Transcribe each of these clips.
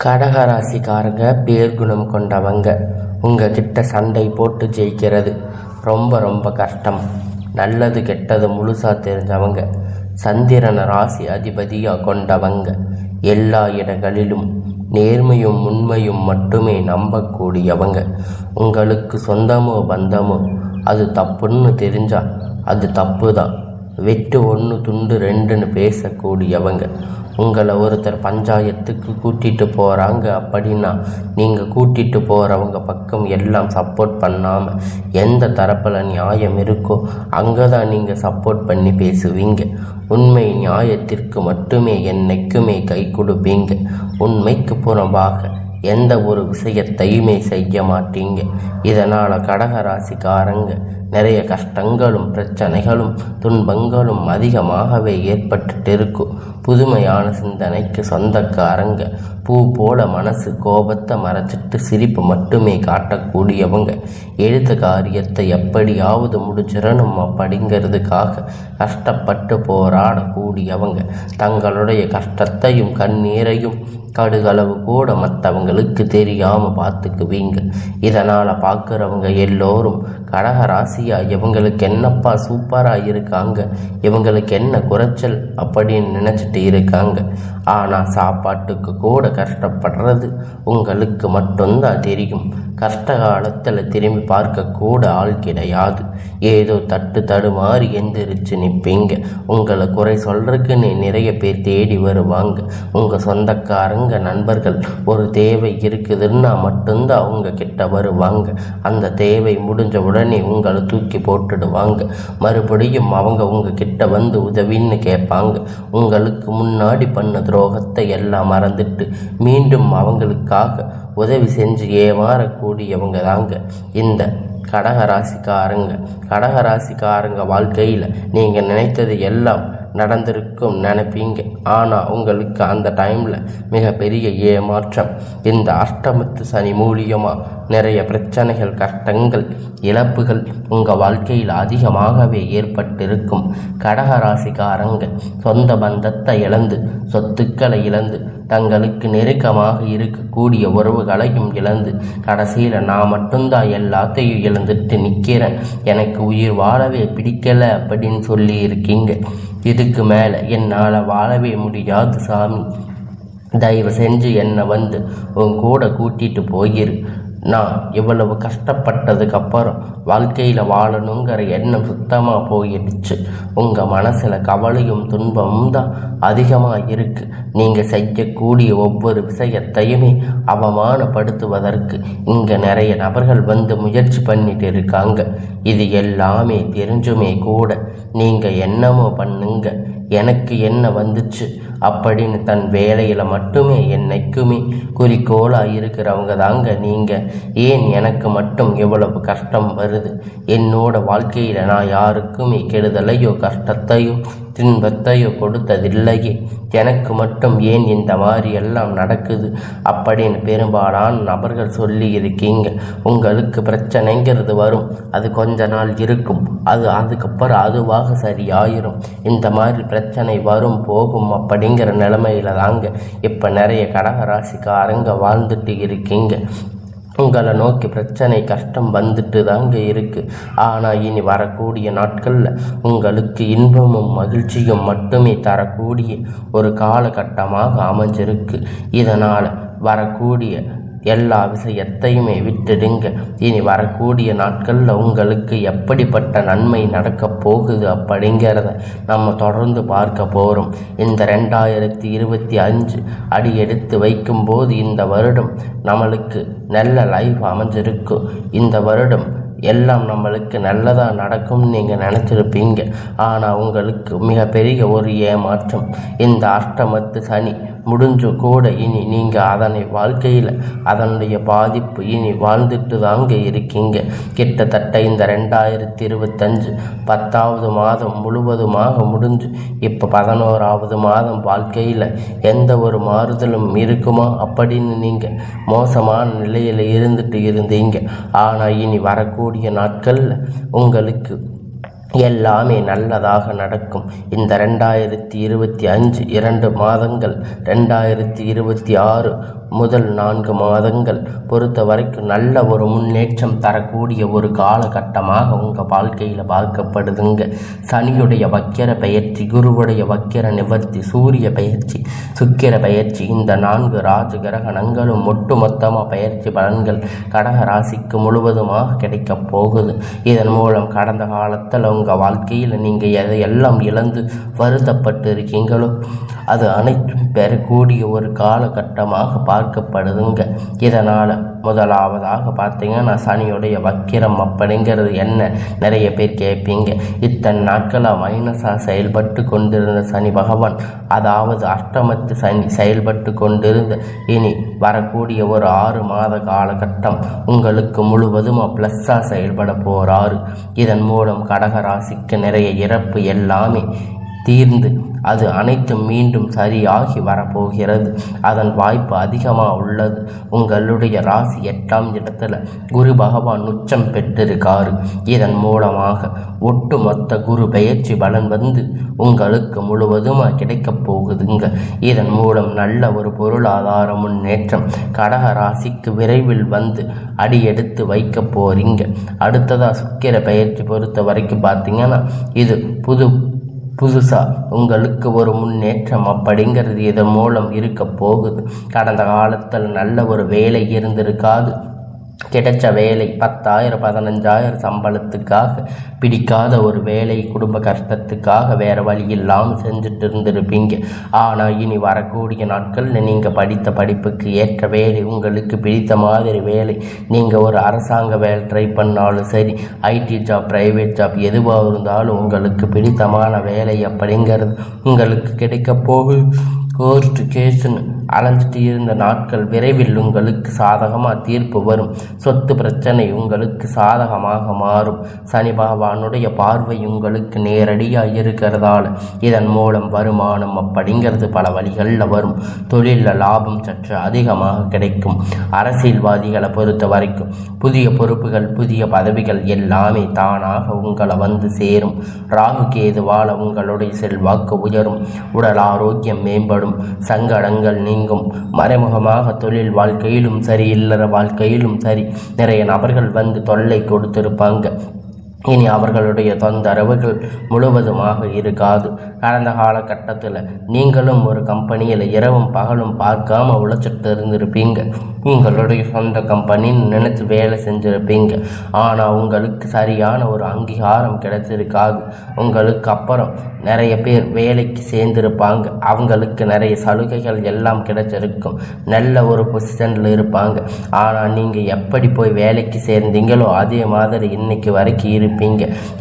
கடகராசிக்காரங்க பேர்குணம் கொண்டவங்க. உங்ககிட்ட சண்டை போட்டு ஜெயிக்கிறது ரொம்ப ரொம்ப கஷ்டம். நல்லது கெட்டது முழுசாக தெரிஞ்சவங்க. சந்திரன ராசி அதிபதியாக கொண்டவங்க. எல்லா இடங்களிலும் நேர்மையும் உண்மையும் மட்டுமே நம்பக்கூடியவங்க. உங்களுக்கு சொந்தமோ பந்தமோ அது தப்புன்னு தெரிஞ்சா அது தப்பு தான். வெட்டு ஒன்று துண்டு ரெண்டுன்னு பேசக்கூடியவங்க. உங்களை ஒருத்தர் பஞ்சாயத்துக்கு கூட்டிகிட்டு போகிறாங்க அப்படின்னா நீங்கள் கூட்டிகிட்டு போகிறவங்க பக்கம் எல்லாம் சப்போர்ட் பண்ணாமல் எந்த தரப்பில் நியாயம் இருக்கோ அங்கே தான் நீங்கள் சப்போர்ட் பண்ணி பேசுவீங்க. உண்மை நியாயத்திற்கு மட்டுமே என்னைக்குமே கை கொடுப்பீங்க. உண்மைக்கு புறம்பாக எந்த ஒரு விஷயத்தையுமே செய்ய மாட்டீங்க. இதனால் கடகராசிக்காரங்க நிறைய கஷ்டங்களும் பிரச்சனைகளும் துன்பங்களும் அதிகமாகவே ஏற்பட்டுட்டு இருக்கும். புதுமையான சிந்தனைக்கு சொந்தக்காரங்க. பூ போல மனசு கோபத்தை மறைச்சிட்டு சிரிப்பு மட்டுமே காட்டக்கூடியவங்க. எழுத்து காரியத்தை எப்படியாவது முடிச்சிடணும் அப்படிங்கிறதுக்காக கஷ்டப்பட்டு போராடக்கூடியவங்க. தங்களுடைய கஷ்டத்தையும் கண்ணீரையும் கடுகளவு கூட மற்றவங்களுக்கு தெரியாமல் பார்த்துக்குவீங்க. இதனால் பார்க்குறவங்க எல்லோரும் கடகராசியா இவங்களுக்கு என்னப்பா சூப்பராக இருக்காங்க, இவங்களுக்கு என்ன குறைச்சல் அப்படின்னு நினச்சிட்டு இருக்காங்க. ஆனால் சாப்பாட்டுக்கு கூட கஷ்டப்படுறது உங்களுக்கு மட்டும்தான் தெரியும். கஷ்ட காலத்தில் திரும்பி பார்க்கக்கூட ஆள் கிடையாது. ஏதோ தடுமாறி எந்திரிச்சு நிற்பீங்க. உங்களை குறை சொல்றதுக்குன்னு நிறைய பேர் தேடி வருவாங்க. உங்கள் சொந்தக்காரங்க நண்பர்கள் ஒரு தேவை இருக்குதுன்னா மட்டும்தான் அவங்க கிட்ட வருவாங்க. அந்த தேவை முடிஞ்ச உடனே உங்களை தூக்கி போட்டுடுவாங்க. மறுபடியும் அவங்க உங்ககிட்ட வந்து உதவின்னு கேட்பாங்க. உங்களுக்கு முன்னாடி பண்ண துரோகத்தை எல்லாம் மறந்துட்டு மீண்டும் அவங்களுக்காக உதவி செஞ்சு ஏமாறக்கூடியவங்க தாங்க இந்த கடகராசிக்காரங்க வாழ்க்கையில் நீங்கள் நினைத்தது எல்லாம் நடந்திருக்கும் நினைப்பீங்க. ஆனால் உங்களுக்கு அந்த டைமில் மிகப்பெரிய ஏமாற்றம். இந்த அஷ்டமத்து சனி மூலியமாக நிறைய பிரச்சனைகள், கஷ்டங்கள், இழப்புகள் உங்கள் வாழ்க்கையில் அதிகமாகவே ஏற்பட்டிருக்கும். கடகராசிக்காரங்க சொந்த பந்தத்தை இழந்து, சொத்துக்களை இழந்து, தங்களுக்கு நெருக்கமாக இருக்கக்கூடிய உறவுகளையும் இழந்து, கடைசியில் நான் மட்டும்தான் எல்லாத்தையும் இழந்துட்டு நிற்கிறேன், எனக்கு உயிர் வாழவே பிடிக்கலை அப்படின்னு சொல்லி இருக்கீங்க. இதுக்கு மேலே என்னால் வாழவே முடியாது சாமி, தயவு செஞ்சு என்னை வந்து உன் கூட கூட்டிகிட்டு போயிரு. நான் இவ்வளவு கஷ்டப்பட்டதுக்கப்புறம் வாழ்க்கையில் வாழணுங்கிற எண்ணம் சுத்தமாக போயிடுச்சு. உங்கள் மனசில் கவலையும் துன்பமும் தான் அதிகமாக இருக்குது. நீங்கள் செய்யக்கூடிய ஒவ்வொரு விஷயத்தையுமே அவமானப்படுத்துவதற்கு இங்கே நிறைய நபர்கள் வந்து முயற்சி பண்ணிட்டு இருக்காங்க. இது எல்லாமே தெரிஞ்சுமே கூட நீங்கள் என்னமோ பண்ணுங்க, எனக்கு என்ன வந்துச்சு அப்படின்னு தன் வேலையில் மட்டுமே என்னைக்குமே குறிக்கோளாக இருக்கிறவங்க தாங்க நீங்கள். ஏன் எனக்கு மட்டும் எவ்வளவு கஷ்டம் வருது? என்னோட வாழ்க்கையில் நான் யாருக்குமே கெடுதலையோ கஷ்டத்தையோ துன்பத்தையோ கொடுத்ததில்லையே, எனக்கு மட்டும் ஏன் இந்த மாதிரி எல்லாம் நடக்குது அப்படின்னு பெரும்பாலான நபர்கள் சொல்லி இருக்கீங்க. உங்களுக்கு பிரச்சனைங்கிறது வரும், அது கொஞ்ச நாள் இருக்கும், அதுக்கப்புறம் அதுவாக சரியாயிரும். இந்த மாதிரி பிரச்சனை வரும் போகும் அப்படிங்கிற நிலைமையில தாங்க இப்போ நிறைய கடகராசிக்காரங்க வாழ்ந்துட்டு இருக்கீங்க. உங்களை நோக்கி பிரச்சனை கஷ்டம் வந்துட்டு தாங்க இருக்குது. ஆனால் இனி வரக்கூடிய நாட்களில் உங்களுக்கு இன்பமும் மகிழ்ச்சியும் மட்டுமே தரக்கூடிய ஒரு காலகட்டமாக அமைஞ்சிருக்கு. இதனால் வரக்கூடிய எல்லா விஷயத்தையுமே விட்டுடுங்க. இனி வரக்கூடிய நாட்களில் உங்களுக்கு எப்படிப்பட்ட நன்மை நடக்கப் போகுது அப்படிங்கிறத நம்ம தொடர்ந்து பார்க்க போகிறோம். இந்த 2025 அடி எடுத்து வைக்கும்போது இந்த வருடம் நம்மளுக்கு நல்ல லைஃப் அமைஞ்சிருக்கும். இந்த வருடம் எல்லாம் நம்மளுக்கு நல்லதாக நடக்கும்னு நீங்கள் நினச்சிருப்பீங்க. ஆனால் உங்களுக்கு மிகப்பெரிய ஒரு ஏமாற்றம். இந்த அஷ்டமத்து சனி முடிஞ்சு கூட இனி நீங்கள் அதனை வாழ்க்கையில் அதனுடைய பாதிப்பு இனி வாழ்ந்துட்டு தாங்க இருக்கீங்க. கிட்டத்தட்ட இந்த 2025 10வது மாதம் முழுவதுமாக முடிஞ்சு இப்போ 11வது மாதம் வாழ்க்கையில் எந்த ஒரு மாறுதலும் இருக்குமா அப்படின்னு நீங்கள் மோசமான நிலையில் இருந்துட்டு இருந்தீங்க. ஆனால் இனி வரக்கூடிய நாட்களில் உங்களுக்கு எல்லாமே நல்லதாக நடக்கும். இந்த 2025 2 மாதங்கள் 2026 முதல் 4 மாதங்கள் பொறுத்த வரைக்கும் நல்ல ஒரு முன்னேற்றம் தரக்கூடிய ஒரு காலகட்டமாக உங்கள் வாழ்க்கையில் பார்க்கப்படுதுங்க. சனியுடைய வக்கிர பயிற்சி, குருவுடைய வக்கிர நிவர்த்தி, சூரிய பயிற்சி, சுக்கிர பயிற்சி, இந்த 4 ராஜ கிரகணங்களும் ஒட்டுமொத்தமாக பயிற்சி பலன்கள் கடக ராசிக்கு முழுவதுமாக கிடைக்கப் போகுது. இதன் மூலம் கடந்த காலத்தில் உங்கள் வாழ்க்கையில் நீங்கள் எதையெல்லாம் இழந்து வருத்தப்பட்டு இருக்கீங்களோ அது அனைத்தும் பெறக்கூடிய ஒரு காலகட்டமாக பார்க்கப்படுதுங்க. இதனால் முதலாவதாக பார்த்தீங்கன்னா சனியுடைய வக்கிரம் அப்படிங்கிறது என்ன நிறைய பேர் கேட்பீங்க. இத்தனை நாட்களாக மைனஸாக செயல்பட்டு கொண்டிருந்த சனி பகவான், அதாவது அஷ்டமத்து சனி செயல்பட்டு கொண்டிருந்த இனி வரக்கூடிய ஒரு 6 மாத காலகட்டம் உங்களுக்கு முழுவதும் ப்ளஸ்ஸாக செயல்பட போகிறாரு. இதன் மூலம் கடகராசிக்கு நிறைய இறப்பு எல்லாமே தீர்ந்து அது அனைத்தும் மீண்டும் சரியாகி வரப்போகிறது. அதன் வாய்ப்பு அதிகமாக உள்ளது. உங்களுடைய ராசி 8ஆம் இடத்துல குரு பகவான் உச்சம் பெற்றிருக்காரு. இதன் மூலமாக ஒட்டுமொத்த குரு பெயர்ச்சி பலன் வந்து உங்களுக்கு முழுவதுமாக கிடைக்கப் போகுதுங்க. இதன் மூலம் நல்ல ஒரு பொருளாதார முன்னேற்றம் கடக ராசிக்கு விரைவில் வந்து அடியெடுத்து வைக்க போறீங்க. அடுத்ததாக சுக்கிர பெயர்ச்சி பொறுத்த வரைக்கும் பார்த்தீங்கன்னா இது புதுசாக உங்களுக்கு ஒரு முன்னேற்றம் அப்படிங்கிறது இதன் மூலம் இருக்க போகுது. கடந்த காலத்தில் நல்ல ஒரு வேலை இருந்திருக்காது. கிடைச்ச வேலை 10,000 15,000 சம்பளத்துக்காக பிடிக்காத ஒரு வேலை, குடும்ப கஷ்டத்துக்காக வேறு வழி இல்லாமல் செஞ்சுட்டு இருந்திருப்பீங்க. ஆனால் இனி வரக்கூடிய நாட்களில் நீங்கள் படித்த படிப்புக்கு ஏற்ற வேலை, உங்களுக்கு பிடித்த மாதிரி வேலை, நீங்கள் ஒரு அரசாங்க வேலை ட்ரை பண்ணாலும் சரி, ஐடி ஜாப், ப்ரைவேட் ஜாப் எதுவாக இருந்தாலும் உங்களுக்கு பிடித்தமான வேலை அப்படிங்கிறது உங்களுக்கு கிடைக்க போகுது. கோர்ட்டு கேஸுன்னு அலைஞ்சிட்டு இருந்த நாட்கள் விரைவில் உங்களுக்கு சாதகமாக தீர்ப்பு வரும். சொத்து பிரச்சனை உங்களுக்கு சாதகமாக மாறும். சனி பகவானுடைய பார்வை உங்களுக்கு நேரடியாக இருக்கிறதால இதன் மூலம் வருமானம் அப்படிங்கிறது பல வழிகளில் வரும். தொழிலில் லாபம் சற்று அதிகமாக கிடைக்கும். அரசியல்வாதிகளை பொறுத்த வரைக்கும் புதிய பொறுப்புகள், புதிய பதவிகள் எல்லாமே தானாக உங்களை வந்து சேரும். ராகு கேதுவால் உங்களுடைய செல்வாக்கு உயரும். உடல் ஆரோக்கியம் மேம்படும். சங்கடங்கள் நீங்கும். மறைமுகமாக தொழில் வாழ்க்கையிலும் சரி, இல்லற வாழ்க்கையிலும் சரி, நிறைய நபர்கள் வந்து தொல்லை கொடுத்திருப்பாங்க. இனி அவர்களுடைய தொந்தரவுகள் முழுவதுமாக இருக்காது. கடந்த காலகட்டத்தில் நீங்களும் ஒரு கம்பெனியில் இரவும் பகலும் பார்க்காம உழைச்சிட்டு இருந்திருப்பீங்க. உங்களுடைய சொந்த கம்பெனின்னு நினச்சி வேலை செஞ்சுருப்பீங்க. ஆனால் உங்களுக்கு சரியான ஒரு அங்கீகாரம் கிடைச்சிருக்காது. உங்களுக்கு அப்புறம் நிறைய பேர் வேலைக்கு சேர்ந்திருப்பாங்க. அவங்களுக்கு நிறைய சலுகைகள் எல்லாம் கிடைச்சிருக்கும். நல்ல ஒரு பொசிஷனில் இருப்பாங்க. ஆனால் நீங்கள் எப்படி போய் வேலைக்கு சேர்ந்தீங்களோ அதே மாதிரி இன்னைக்கு வரைக்கும் இருப்பீங்க.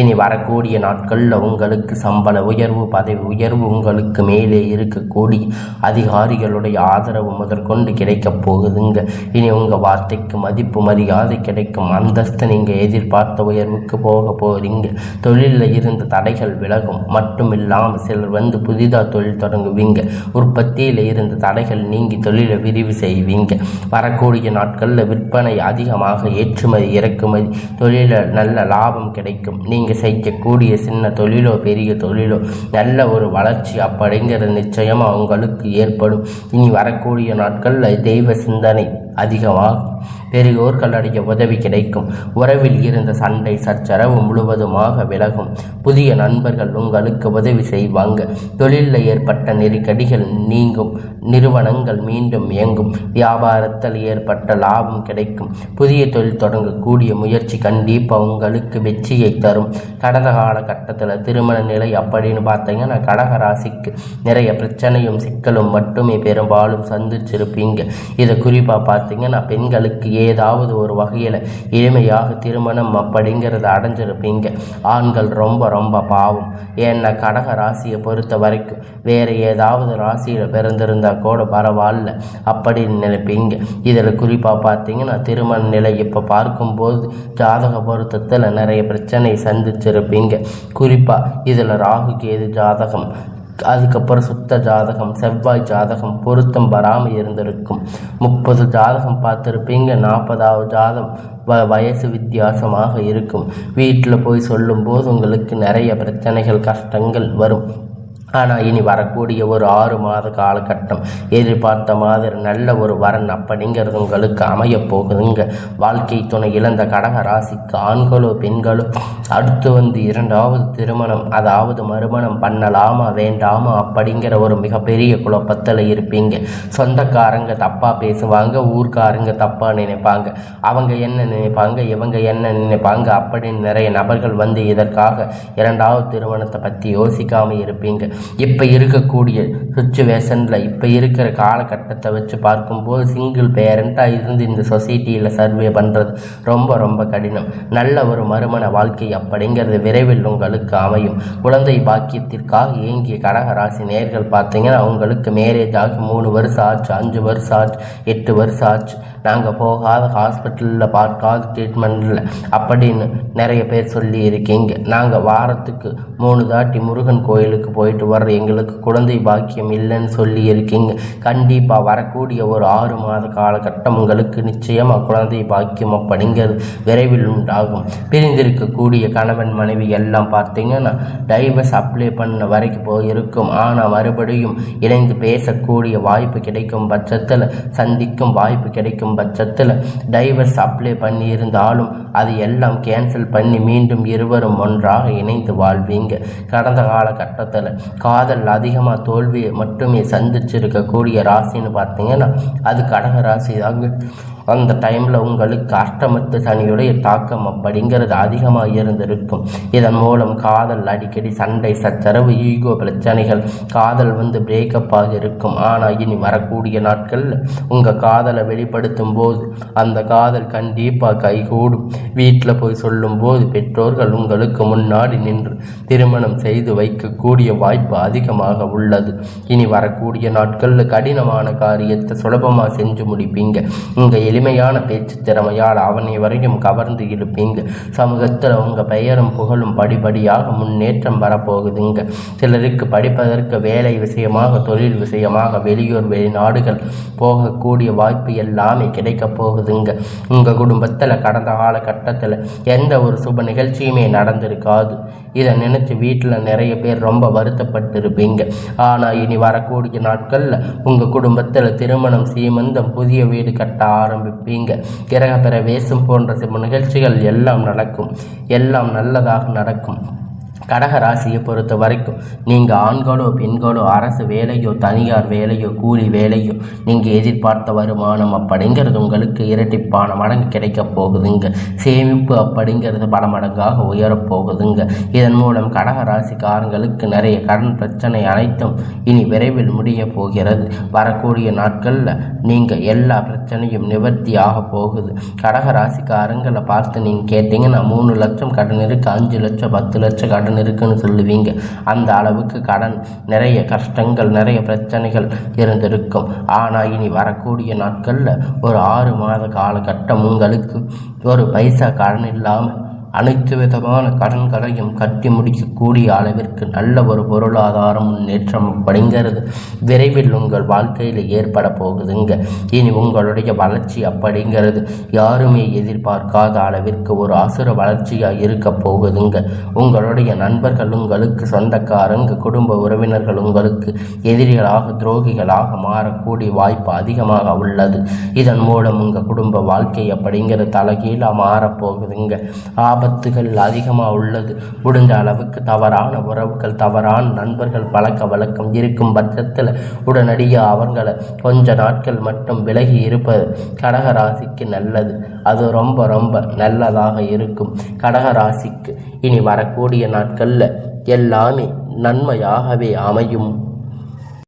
இனி வரக்கூடிய நாட்களில் உங்களுக்கு சம்பள உயர்வு, பதவி உயர்வு, உங்களுக்கு மேலே இருக்கக்கூடிய அதிகாரிகளுடைய ஆதரவு முதற்கொண்டு கிடைக்கப் போகுதுங்க. இனி உங்கள் வார்த்தைக்கு மதிப்பு, மரியாதை கிடைக்கும். அந்தஸ்து நீங்கள் எதிர்பார்த்த உயர்வுக்கு போக போறீங்க. தொழிலில் இருந்த தடைகள் விலகும். மட்டும் இல்லாமல் சிலர் வந்து புதிதாக தொழில் தொடங்குவீங்க. உற்பத்தியில் இருந்த தடைகள் நீங்கி தொழிலை விரிவு செய்வீங்க. வரக்கூடிய நாட்களில் விற்பனை அதிகமாக, ஏற்றுமதி இறக்குமதி தொழிலில் நல்ல லாபம் கிடைக்கும். நீங்கள் செய்யக்கூடிய சின்ன தொழிலோ பெரிய தொழிலோ நல்ல ஒரு வளர்ச்சி அப்படிங்கிறது நிச்சயமாக உங்களுக்கு ஏற்படும். இனி வரக்கூடிய நாட்களில் தெய்வ சிந்தனை அதிகமாகும். பெரியோர்களுடைய உதவி கிடைக்கும். உறவில் இருந்த சண்டை சச்சரவு முழுவதுமாக விலகும். புதிய நண்பர்கள் உங்களுக்கு உதவி செய்வாங்க. தொழிலில் ஏற்பட்ட நெருக்கடிகள் நீங்கும். நிறுவனங்கள் மீண்டும் இயங்கும். வியாபாரத்தில் ஏற்பட்ட லாபம் கிடைக்கும். புதிய தொழில் தொடங்கக்கூடிய முயற்சி கண்டிப்பாக உங்களுக்கு வெற்றியை தரும். கடந்த காலகட்டத்தில் திருமண நிலை அப்படின்னு பார்த்தீங்கன்னா கடகராசிக்கு நிறைய பிரச்சனையும் சிக்கலும் மட்டுமே பெரும்பாலும் சந்திச்சிருப்பீங்க. இதை குறிப்பாக பார்த்தீங்கன்னா பெண்களுக்கு ஏதாவது ஒரு வகையில் எளிமையாக திருமணம் அப்படிங்கிறத அடைஞ்சிருப்பீங்க. ஆண்கள் ரொம்ப ரொம்ப பாவம். ஏன்னா கடக ராசியை பொறுத்த வரைக்கும் வேறு ஏதாவது ராசியில் பிறந்திருந்தா கூட பரவாயில்ல அப்படின்னு நினைப்பீங்க. இதில் குறிப்பாக பார்த்தீங்கன்னா திருமண நிலை இப்போ பார்க்கும்போது ஜாதக பொருத்தத்தில் நிறைய பிரச்சனை சந்திச்சிருப்பீங்க. குறிப்பாக இதில் ராகு கேது ஜாதகம், அதுக்கப்புறம் சுத்த ஜாதகம், செவ்வாய் ஜாதகம் பொருத்தம் வராமல் இருந்திருக்கும். 30 ஜாதகம் பார்த்துருப்பீங்க. 40வது ஜாதகம் வயசு வித்தியாசமாக இருக்கும். வீட்டில் போய் சொல்லும்போது உங்களுக்கு நிறைய பிரச்சனைகள், கஷ்டங்கள் வரும். ஆனால் இனி வரக்கூடிய ஒரு 6 மாத காலகட்டம் எதிர்பார்த்த மாதிரி நல்ல ஒரு வரன் அப்படிங்கிறது உங்களுக்கு அமைய போகுதுங்க. வாழ்க்கை துணை இழந்த கடக ராசிக்கு ஆண்களோ பெண்களோ அடுத்து வந்து 2வது திருமணம் அதாவது மறுமணம் பண்ணலாமா வேண்டாமா அப்படிங்கிற ஒரு மிகப்பெரிய குழப்பத்தில் இருப்பீங்க. சொந்தக்காரங்க தப்பாக பேசுவாங்க, ஊர்க்காரங்க தப்பாக நினைப்பாங்க, அவங்க என்ன நினைப்பாங்க இவங்க என்ன நினைப்பாங்க அப்படின்னு நிறைய நபர்கள் வந்து இதற்காக 2வது திருமணத்தை பற்றி யோசிக்காமல் இருப்பீங்க. இப்போ இருக்கக்கூடிய சுச்சுவேஷனில் இப்போ இருக்கிற காலகட்டத்தை வச்சு பார்க்கும்போது சிங்கிள் பேரண்ட்டாக இருந்து இந்த சொசைட்டியில் சர்வே பண்ணுறது ரொம்ப ரொம்ப கடினம். நல்ல ஒரு மறுமண வாழ்க்கை அப்படிங்கிறது விரைவில் உங்களுக்கு அமையும். குழந்தை பாக்கியத்திற்காக இயங்கிய கடகராசி நேர்கள் பார்த்தீங்கன்னா அவங்களுக்கு மேரேஜ் ஆகி 3 வருஷம் ஆச்சு, 5 வருஷம் ஆச்சு, 8 வருஷம் ஆச்சு, நாங்கள் போகாத ஹாஸ்பிட்டலில் பார்க்காத ட்ரீட்மெண்ட்டில் அப்படின்னு நிறைய பேர் சொல்லி இருக்கீங்க. நாங்கள் வாரத்துக்கு 3 தாட்டி முருகன் கோயிலுக்கு போயிட்டு வர்ற எங்களுக்கு குழந்தை பாக்கியம் இல்லைன்னு சொல்லி இருக்கீங்க. கண்டிப்பாக வரக்கூடிய ஒரு 6 மாத காலகட்டம் உங்களுக்கு நிச்சயமாக குழந்தை பாக்கியம் அப்படிங்கிறது விரைவில் உண்டாகும். பிரிந்திருக்கக்கூடிய கணவன் மனைவி எல்லாம் பார்த்தீங்கன்னா டைவர்ஸ் அப்ளை பண்ண வரைக்கும் போயிருக்கும். ஆனால் மறுபடியும் இணைந்து பேசக்கூடிய வாய்ப்பு கிடைக்கும் பட்சத்தில், சந்திக்கும் வாய்ப்பு கிடைக்கும் பட்சத்தில் டைவர்ஸ் அப்ளை பண்ணியிருந்தாலும் அது எல்லாம் கேன்சல் பண்ணி மீண்டும் இருவரும் ஒன்றாக இணைந்து வாழ்வீங்க. கடந்த காலகட்டத்தில் காதல் அதிகமாக தோல்வியை மட்டுமே சந்திச்சிருக்கக்கூடிய ராசின்னு பார்த்தீங்கன்னா அது கடக ராசி தாங்க. அந்த டைமில் உங்களுக்கு அஷ்டமத்து சனியுடைய தாக்கம் அப்படிங்கிறது அதிகமாக இருந்திருக்கும். இதன் மூலம் காதல் அடிக்கடி சண்டை சச்சரவு ஈகோ பிரச்சனைகள் காதல் வந்து பிரேக்கப் ஆகியிருக்கும். ஆனால் இனி வரக்கூடிய நாட்களில் உங்கள் காதலை வெளிப்படுத்தும் போது அந்த காதல் கண்டிப்பாக கைகூடும். வீட்டில் போய் சொல்லும்போது பெற்றோர்கள் உங்களுக்கு முன்னாடி நின்று திருமணம் செய்து வைக்கக்கூடிய வாய்ப்பு அதிகமாக உள்ளது. இனி வரக்கூடிய நாட்களில் கடினமான காரியத்தை சுலபமாக செஞ்சு முடிப்பீங்க. உங்கள் எளிமையான பேச்சு திறமையால் அவனை வரையும் கவர்ந்து இழுப்பீங்க. சமூகத்தில் உங்கள் பெயரும் புகழும் படிப்படியாக முன்னேற்றம் வரப்போகுதுங்க. சிலருக்கு படிப்பதற்கு வேலை விஷயமாக தொழில் விஷயமாக வெளியூர் வெளிநாடுகள் போகக்கூடிய வாய்ப்பு எல்லாமே கிடைக்க போகுதுங்க. உங்கள் குடும்பத்தில் கடந்த காலகட்டத்தில் எந்த ஒரு சுப நிகழ்ச்சியுமே நடந்திருக்காது. இதை நினைச்சு வீட்டில் நிறைய பேர் ரொம்ப வருத்தப்பட்டு இருப்பீங்க. ஆனால் இனி வரக்கூடிய நாட்களில் உங்கள் குடும்பத்தில் திருமணம் சீமந்தம் புதிய வீடு கட்ட ஆரம்பிப்பீங்க. கிரக பிரவேசம் போன்ற சில நிகழ்ச்சிகள் எல்லாம் நடக்கும். எல்லாம் நல்லதாக நடக்கும். கடக ராசியை பொறுத்த வரைக்கும் நீங்கள் ஆண்களோ பெண்களோ அரசு வேலையோ தனியார் வேலையோ கூலி வேலையோ நீங்கள் எதிர்பார்த்த வருமானம் அப்படிங்கிறது உங்களுக்கு இரட்டிப்பான மடங்கு கிடைக்க போகுதுங்க. சேமிப்பு அப்படிங்கிறது பல மடங்காக உயரப்போகுதுங்க. இதன் மூலம் கடக ராசிக்காரங்களுக்கு நிறைய கடன் பிரச்சனை அனைத்தும் இனி விரைவில் முடிய போகிறது. வரக்கூடிய நாட்களில் நீங்கள் எல்லா பிரச்சனையும் நிவர்த்தி ஆக போகுது. கடக ராசிக்காரங்களை பார்த்து நீங்கள் கேட்டீங்கன்னா 3 லட்சம் கடன் இருக்குது, 5 லட்சம் 10 லட்சம் கடன் இருக்குன்னு சொல்லுவீங்க. அந்த அளவுக்கு கடன் நிறைய கஷ்டங்கள் நிறைய பிரச்சனைகள் இருந்திருக்கும். ஆனால் இனி வரக்கூடிய நாட்களில் ஒரு 6 மாத காலகட்டம் உங்களுக்கு ஒரு பைசா கடன் இல்லாமல் அனைத்து விதமான கடன்களையும் கட்டி முடிக்கக்கூடிய அளவிற்கு நல்ல ஒரு பொருளாதார முன்னேற்றம் அப்படிங்கிறது விரைவில் உங்கள் வாழ்க்கையில் ஏற்பட போகுதுங்க. இனி உங்களுடைய வளர்ச்சி அப்படிங்கிறது யாருமே எதிர்பார்க்காத அளவிற்கு ஒரு அசுர வளர்ச்சியாக இருக்க போகுதுங்க. உங்களுடைய நண்பர்கள் உங்களுக்கு சொந்தக்காரங்க குடும்ப உறவினர்கள் உங்களுக்கு எதிரிகளாக துரோகிகளாக மாறக்கூடிய வாய்ப்பு அதிகமாக உள்ளது. இதன் மூலம் உங்கள் குடும்ப வாழ்க்கை அப்படிங்கிறது தலைகீழாக மாறப்போகுதுங்க. ஆபத்துகள் அதிகமாக உள்ளது. முடிந்த அளவுக்கு தவறான உறவுகள் தவறான நண்பர்கள் பழக்க வழக்கம் இருக்கும் பட்சத்தில் உடனடியாக அவர்களை கொஞ்ச நாட்கள் மட்டும் விலகி இருப்பது கடகராசிக்கு நல்லது. அது ரொம்ப ரொம்ப நல்லதாக இருக்கும். கடகராசிக்கு இனி வரக்கூடிய நாட்களில் எல்லாமே நன்மையாகவே அமையும்.